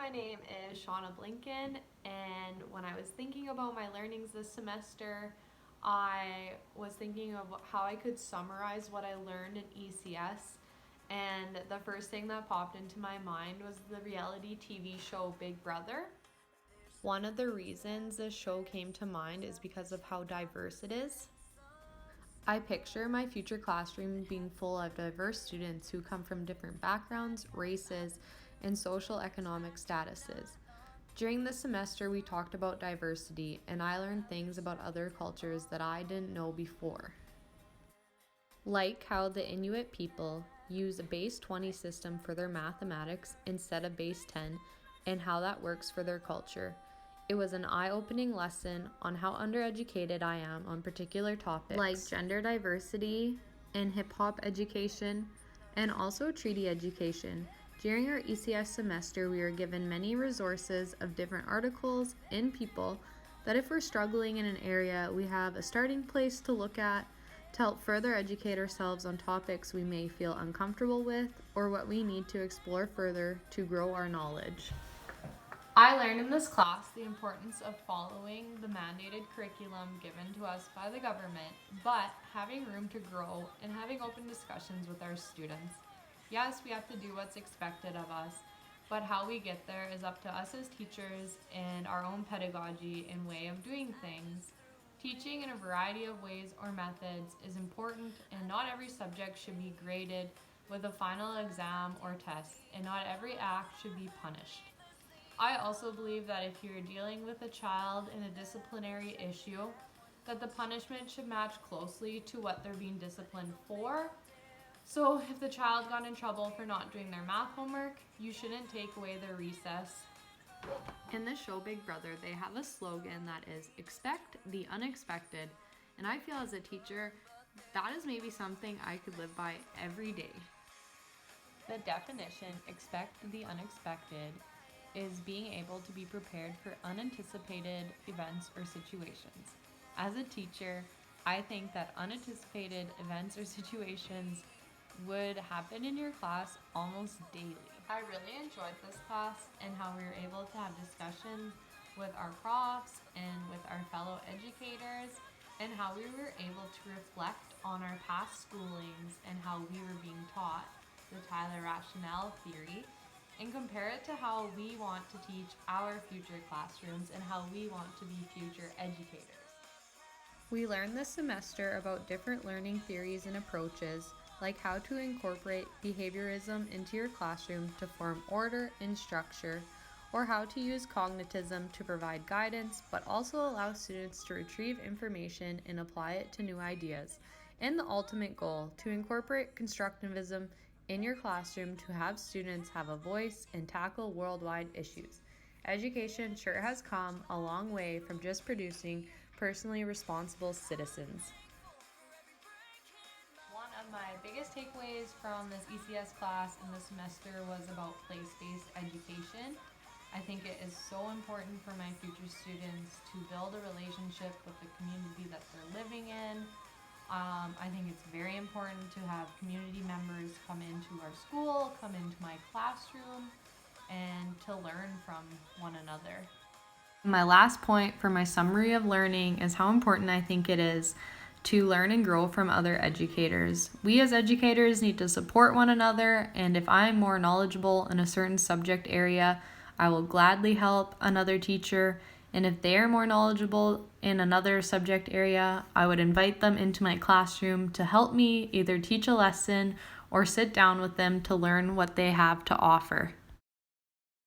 my name is Shauna Blinken, and when I was thinking about my learnings this semester, I was thinking of how I could summarize what I learned in ECS, and the first thing that popped into my mind was the reality TV show Big Brother. One of the reasons this show came to mind is because of how diverse it is. I picture my future classroom being full of diverse students who come from different backgrounds, races, and social economic statuses. During the semester, we talked about diversity, and I learned things about other cultures that I didn't know before. Like how the Inuit people use a base 20 system for their mathematics instead of base 10, and how that works for their culture. It was an eye-opening lesson on how undereducated I am on particular topics like gender diversity and hip-hop education, and also treaty education. During our ECS semester, we were given many resources of different articles and people that if we're struggling in an area, we have a starting place to look at to help further educate ourselves on topics we may feel uncomfortable with or what we need to explore further to grow our knowledge. I learned in this class the importance of following the mandated curriculum given to us by the government, but having room to grow and having open discussions with our students. Yes, we have to do what's expected of us, but how we get there is up to us as teachers and our own pedagogy and way of doing things. Teaching in a variety of ways or methods is important, and not every subject should be graded with a final exam or test, and not every act should be punished. I also believe that if you're dealing with a child in a disciplinary issue, that the punishment should match closely to what they're being disciplined for. So if the child got in trouble for not doing their math homework, you shouldn't take away their recess. In the show Big Brother, they have a slogan that is expect the unexpected, and I feel as a teacher, that is maybe something I could live by every day. The definition, expect the unexpected, is being able to be prepared for unanticipated events or situations. As a teacher, I think that unanticipated events or situations would happen in your class almost daily. I really enjoyed this class and how we were able to have discussions with our profs and with our fellow educators, and how we were able to reflect on our past schoolings and how we were being taught the Tyler rationale theory, and compare it to how we want to teach our future classrooms and how we want to be future educators. We learned this semester about different learning theories and approaches, like how to incorporate behaviorism into your classroom to form order and structure, or how to use cognitism to provide guidance but also allow students to retrieve information and apply it to new ideas, and the ultimate goal, to incorporate constructivism in your classroom to have students have a voice and tackle worldwide issues. Education sure has come a long way from just producing personally responsible citizens. One of my biggest takeaways from this ECS class in the semester was about place-based education. I think it is so important for my future students to build a relationship with the community that they're living in. I think it's very important to have community members come into our school, come into my classroom, and to learn from one another. My last point for my summary of learning is how important I think it is to learn and grow from other educators. We as educators need to support one another, and if I'm more knowledgeable in a certain subject area, I will gladly help another teacher. And if they're more knowledgeable in another subject area, I would invite them into my classroom to help me either teach a lesson or sit down with them to learn what they have to offer.